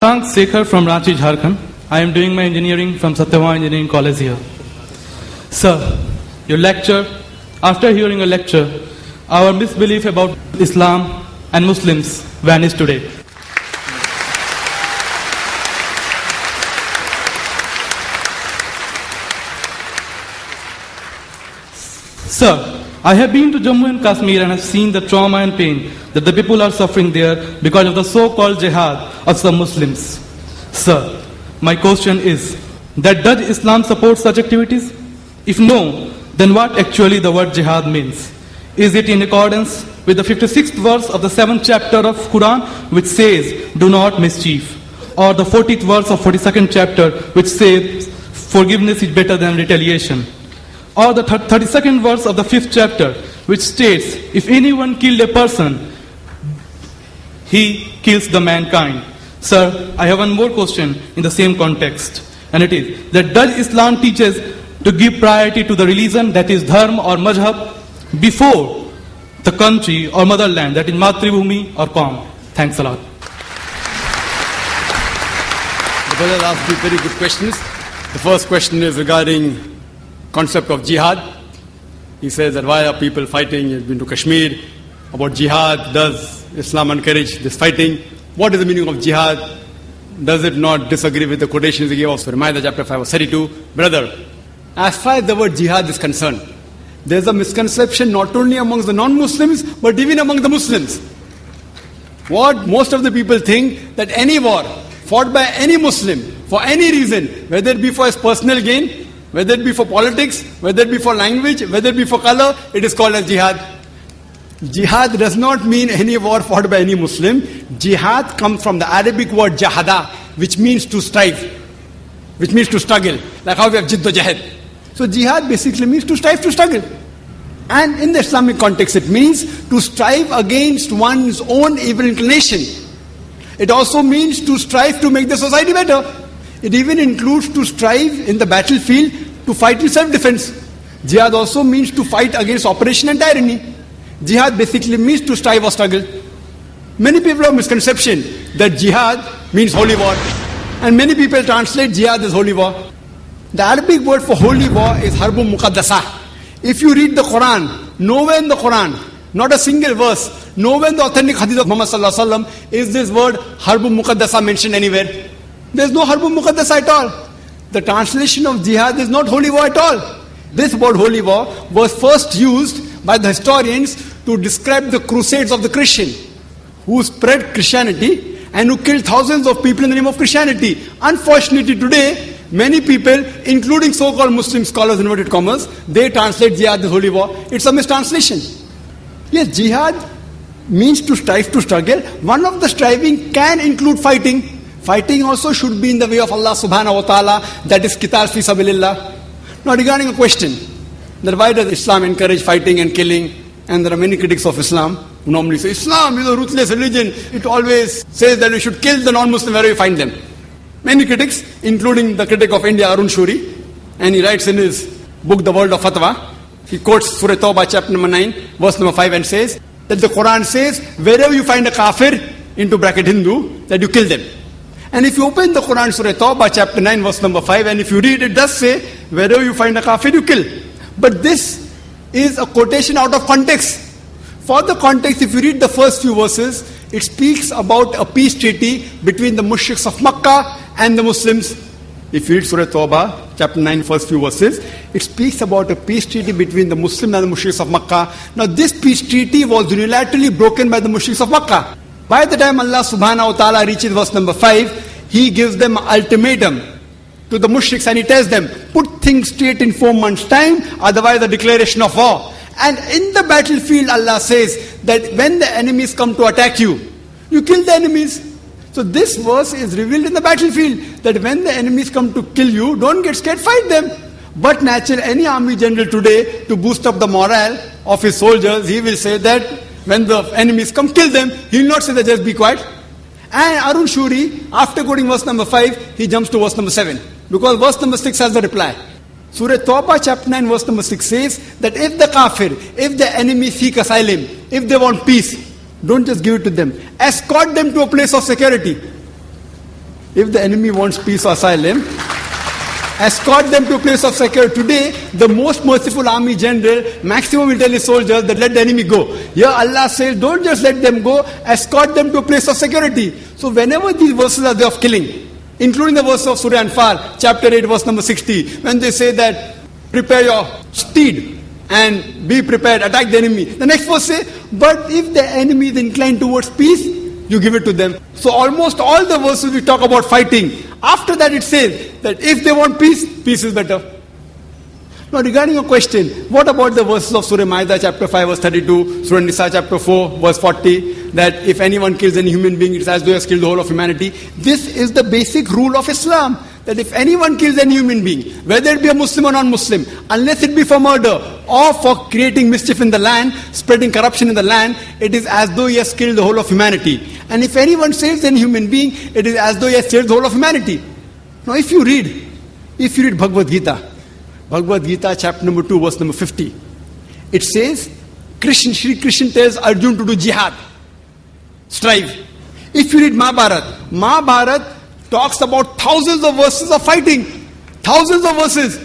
Tank Sekhar from Ranchi, Jharkhand. I am doing my engineering from Satyavama Engineering College here. Sir, your lecture, after hearing your lecture, our misbelief about Islam and Muslims vanished today. Sir, I have been to Jammu and Kashmir and have seen the trauma and pain that the people are suffering there because of the so-called jihad of some Muslims. Sir, my question is that does Islam support such activities? If no, then what actually the word jihad means? Is it in accordance with the 56th verse of the 7th chapter of Quran which says, do not mischief? Or the 40th verse of 42nd chapter which says, forgiveness is better than retaliation? Or the 32nd verse of the 5th chapter which states, if anyone killed a person, he kills the mankind. Sir, I have one more question in the same context, and it is that does Islam teaches to give priority to the religion, that is dharma or mazhab, before the country or motherland, that is matribhumi or Qaum? Thanks a lot. The brother asked you very good questions. The first question is regarding concept of jihad. He says that why are people fighting? He's been to Kashmir. About jihad, does Islam encourage this fighting? What is the meaning of jihad? Does it not disagree with the quotations he gave of Surah Ma'idah chapter 5 verse 32? Brother, as far as the word jihad is concerned, there's a misconception not only amongst the non-Muslims, but even among the Muslims. What most of the people think, that any war fought by any Muslim for any reason, whether it be for his personal gain, whether it be for politics, whether it be for language, whether it be for color, it is called as jihad. Jihad does not mean any war fought by any Muslim. Jihad comes from the Arabic word jahada, which means to strive, which means to struggle. Like how we have jiddu jahad. So jihad basically means to strive, to struggle. And in the Islamic context, it means to strive against one's own evil inclination. It also means to strive to make the society better. It even includes to strive in the battlefield to fight in self-defense. Jihad also means to fight against oppression and tyranny. Jihad basically means to strive or struggle. Many people have misconception that jihad means holy war. And many people translate jihad as holy war. The Arabic word for holy war is harbun muqaddasa. If you read the Quran, nowhere in the Quran, not a single verse, nowhere in the authentic hadith of Muhammad sallallahu alaihi wasallam is this word harbun muqaddasa mentioned anywhere. There's no harbun muqaddasa at all. The translation of jihad is not holy war at all. This word holy war was first used by the historians to describe the crusades of the Christian, who spread Christianity and who killed thousands of people in the name of Christianity. Unfortunately today, many people, including so-called Muslim scholars, inverted commas, they translate jihad as holy war. It's a mistranslation. Yes, jihad means to strive, to struggle. One of the striving can include fighting. Fighting also should be in the way of Allah subhanahu wa ta'ala, that is qital fi sabilillah. Now regarding a question, that why does Islam encourage fighting and killing? And there are many critics of Islam who normally say, Islam is a ruthless religion. It always says that we should kill the non-Muslim wherever we find them. Many critics, including the critic of India, Arun Shuri, and he writes in his book, The World of Fatwa, he quotes Surah Tawbah chapter number 9, verse number 5 and says, that the Quran says, wherever you find a kafir, into bracket Hindu, that you kill them. And if you open the Quran, Surah Tawbah chapter 9, verse number 5, and if you read, it does say, wherever you find a kafir, you kill. But this is a quotation out of context. For the context, if you read the first few verses, it speaks about a peace treaty between the mushriks of Makkah and the Muslims. If you read Surah Tawbah, chapter 9, first few verses, it speaks about a peace treaty between the Muslims and the mushriks of Makkah. Now this peace treaty was unilaterally broken by the mushriks of Makkah. By the time Allah subhanahu wa ta'ala reaches verse number 5, He gives them an ultimatum to the mushriks and He tells them, put things straight in 4 months' time, otherwise a declaration of war. And in the battlefield, Allah says that when the enemies come to attack you, you kill the enemies. So this verse is revealed in the battlefield, that when the enemies come to kill you, don't get scared, fight them. But naturally, any army general today, to boost up the morale of his soldiers, he will say that when the enemies come, kill them. He will not say that just be quiet. And Arun Shuri, after quoting verse number 5, he jumps to verse number 7. Because verse number 6 has the reply. Surah Tawbah chapter 9 verse number 6 says that if the kafir, if the enemy seek asylum, if they want peace, don't just give it to them. Escort them to a place of security. If the enemy wants peace or asylum, escort them to a place of security. Today, the most merciful army general, maximum will tell his soldiers that let the enemy go. Here Allah says, don't just let them go, escort them to a place of security. So whenever these verses are there of killing, including the verse of Surah Anfal, chapter 8, verse number 60, when they say that, prepare your steed and be prepared, attack the enemy. The next verse says, but if the enemy is inclined towards peace, you give it to them. So almost all the verses we talk about fighting. After that it says that if they want peace, peace is better. Now regarding your question, what about the verses of Surah Ma'idah chapter 5 verse 32, Surah Nisa chapter 4 verse 40, that if anyone kills any human being, it's as though he has killed the whole of humanity. This is the basic rule of Islam, that if anyone kills any human being, whether it be a Muslim or non-Muslim, unless it be for murder or for creating mischief in the land, spreading corruption in the land, it is as though he has killed the whole of humanity. And if anyone saves any human being, it is as though he has saved the whole of humanity. Now if you read Bhagavad Gita chapter number 2 verse number 50, it says, Shri Krishna tells Arjun to do jihad, strive. If you read Mahabharata talks about thousands of verses of fighting, thousands of verses,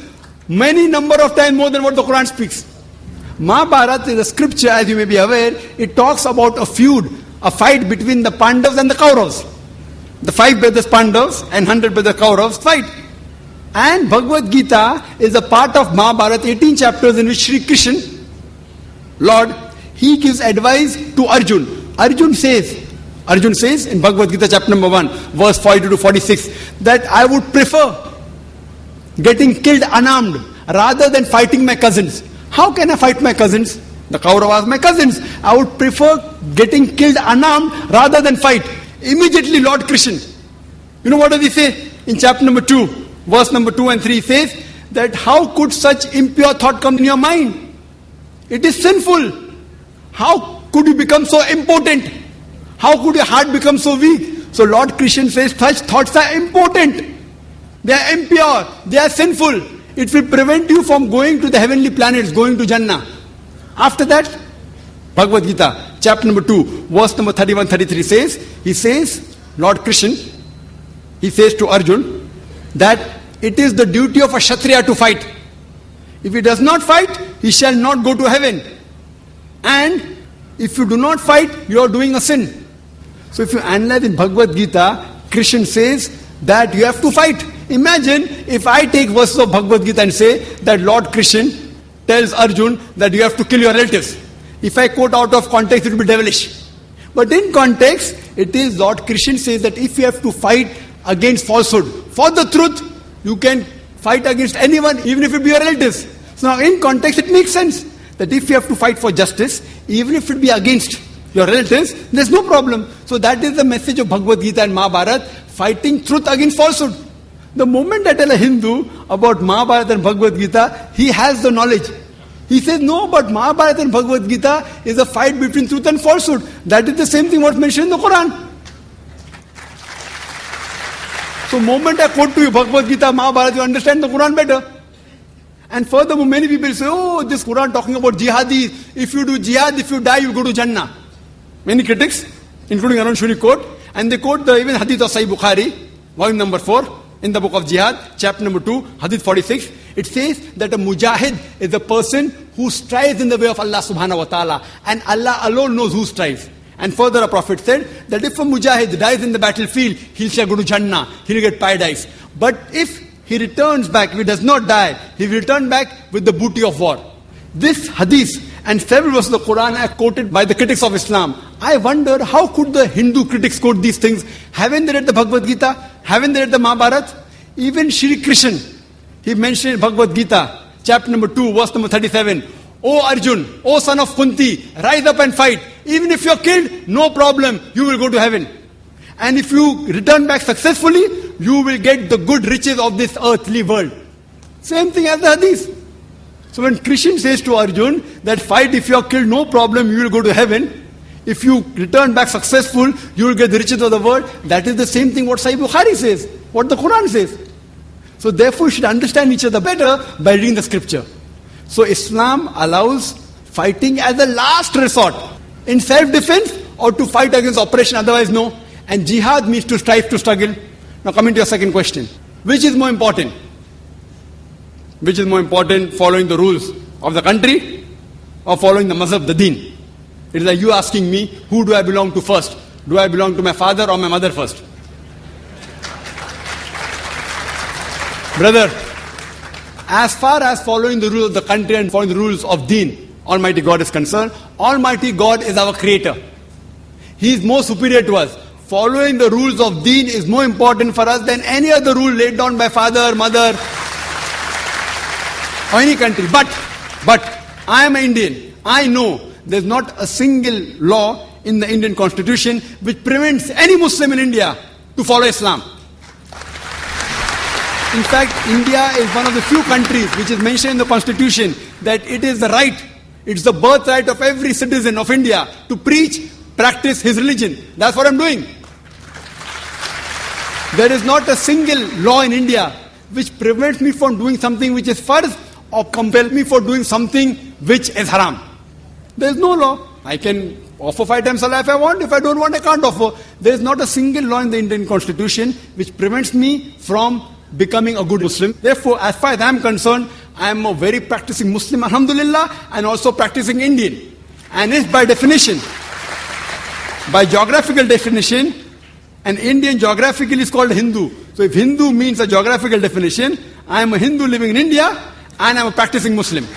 many number of times more than what the Quran speaks. Mahabharata is a scripture, as you may be aware, it talks about a feud, a fight between the Pandavas and the Kauravas. The 5 brothers Pandavas and 100 brothers Kauravas fight. And Bhagavad Gita is a part of Mahabharata, 18 chapters in which Shri Krishna, Lord, he gives advice to Arjun. Arjun says in Bhagavad Gita chapter number 1, verse 42 to 46, that I would prefer getting killed unarmed rather than fighting my cousins. How can I fight my cousins? The Kauravas, my cousins. I would prefer getting killed unarmed rather than fight. Immediately Lord Krishna, you know what does he say? In chapter number 2, verse number 2 and 3 says that how could such impure thought come in your mind? It is sinful. How could you become so impotent? How could your heart become so weak? So Lord Krishna says such thoughts are impotent. They are impure. They are sinful. It will prevent you from going to the heavenly planets, going to Jannah. After that, Bhagavad Gita, chapter number 2, verse number 31-33 says, he says, Lord Krishna, he says to Arjun, that it is the duty of a Kshatriya to fight. If he does not fight, he shall not go to heaven. And if you do not fight, you are doing a sin. So if you analyze in Bhagavad Gita, Krishna says that you have to fight. Imagine if I take verses of Bhagavad Gita and say that Lord Krishna tells Arjun that you have to kill your relatives. If I quote out of context, it will be devilish. But in context, it is Lord Krishna says that if you have to fight against falsehood, for the truth, you can fight against anyone, even if it be your relatives. So now in context, it makes sense that if you have to fight for justice, even if it be against your relatives, there's no problem. So that is the message of Bhagavad Gita and Mahabharata, fighting truth against falsehood. The moment I tell a Hindu about Mahabharata and Bhagavad Gita, he has the knowledge. He says, no, but Mahabharata and Bhagavad Gita is a fight between truth and falsehood. That is the same thing what's mentioned in the Quran. So moment I quote to you Bhagavad Gita, Mahabharata, you understand the Quran better. And furthermore, many people say, oh, this Quran talking about jihadis. If you do jihad, if you die, you go to Jannah. Many critics, including Arun Shuri, quote, and they quote the even Hadith of Sahih Bukhari, volume number 4, in the book of Jihad, chapter number 2, Hadith 46. It says that a mujahid is a person who strives in the way of Allah subhanahu wa ta'ala. And Allah alone knows who strives. And further a prophet said that if a mujahid dies in the battlefield, he shall go to Jannah, he will get paradise. But if he returns back, if he does not die, he will return back with the booty of war. This hadith and several verses of the Quran are quoted by the critics of Islam. I wonder how could the Hindu critics quote these things? Haven't they read the Bhagavad Gita? Haven't they read the Mahabharata? Even Shri Krishna, he mentioned in Bhagavad Gita, chapter number 2, verse number 37, O Arjun, O son of Kunti, rise up and fight. Even if you are killed, no problem, you will go to heaven. And if you return back successfully, you will get the good riches of this earthly world. Same thing as the hadith. So when Krishna says to Arjun that fight, if you are killed, no problem, you will go to heaven. If you return back successful, you will get the riches of the world. That is the same thing what Sahih Bukhari says, what the Quran says. So therefore you should understand each other better by reading the scripture. So Islam allows fighting as a last resort, in self-defense or to fight against oppression, otherwise no. And jihad means to strive, to struggle. Now coming to your second question. Which is more important? Which is more important, following the rules of the country or following the mazhab, the deen? It is like you asking me, who do I belong to first? Do I belong to my father or my mother first? Brother, as far as following the rules of the country and following the rules of deen, Almighty God is concerned, Almighty God is our creator. He is more superior to us. Following the rules of deen is more important for us than any other rule laid down by father, mother, or any country. But I am an Indian. I know there's not a single law in the Indian constitution which prevents any Muslim in India to follow Islam. In fact, India is one of the few countries which is mentioned in the constitution that it is the right, it's the birthright of every citizen of India to preach, practice his religion. That's what I'm doing. There is not a single law in India which prevents me from doing something which is farz or compels me for doing something which is haram. There is no law. I can offer 5 times salah if I want. If I don't want, I can't offer. There is not a single law in the Indian constitution which prevents me from becoming a good Muslim. Therefore, as far as I am concerned, I am a very practicing Muslim, alhamdulillah, and also practicing Indian. And if by definition, by geographical definition, an Indian geographically is called a Hindu. So if Hindu means a geographical definition, I am a Hindu living in India and I am a practicing Muslim.